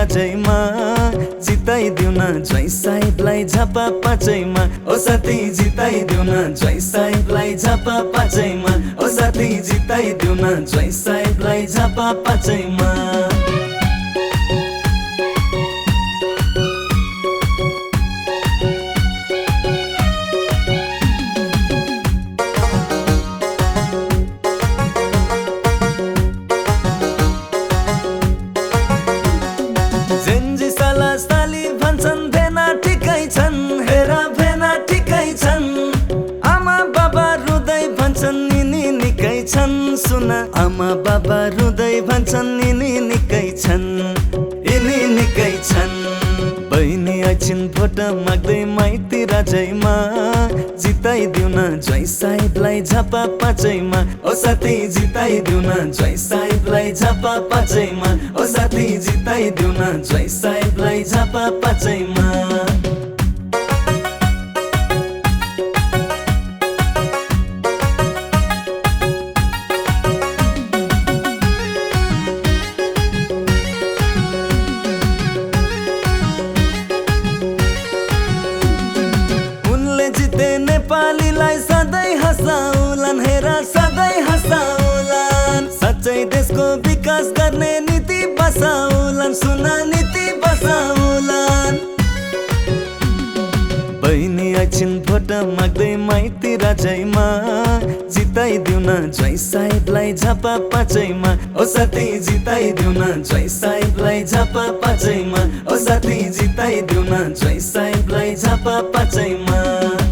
राजैमा जिताइदेऊ न जय साहेबलाई झापा पाचैमा ओ साथी जिताइदेऊ न जय साहेबलाई झापा पाचैमा ओ साथी जिताइदेऊ न जय साहेबलाई झापा पाचैमा जेन्जी साला साली भन्छन् भेना ठिकै छन् हेरा भेना ठिकै छन् आमा बाबा रुँदै भन्छन् यिनी निकै छन् सुन आमा बाबा रुँदै भन्छन् यिनी निकै छन् यिनी निकै छन् बहिनी आइछिन् भोट माग्दै माइती राजैमा जिताइदेऊ न जय साहेबलाई झापा पाचैमा ओ साथी जिताइदेऊ न जय साहेबलाई झापा पाचैमा ओ साथी जिताइदेऊ न जय साहेबलाई झापा पाचैमा नेपालीलाई सधैँ हँसाउलान् हेरा सधैँ हँसाउलान् सच्चै देशको विकास गर्ने नीति बसाउलान् सुन नीति बसाउलान् बहिनी आइछिन् भोट माग्दै माइती राजैमा जिताइदेऊ न जय साहेबलाई झापा पाचैमा ओ साथी जिताइदेऊ न जय साहेबलाई झापा पाचैमा ओ साथी जिताइदेऊ न जय साहेबलाई झापा पाचैमा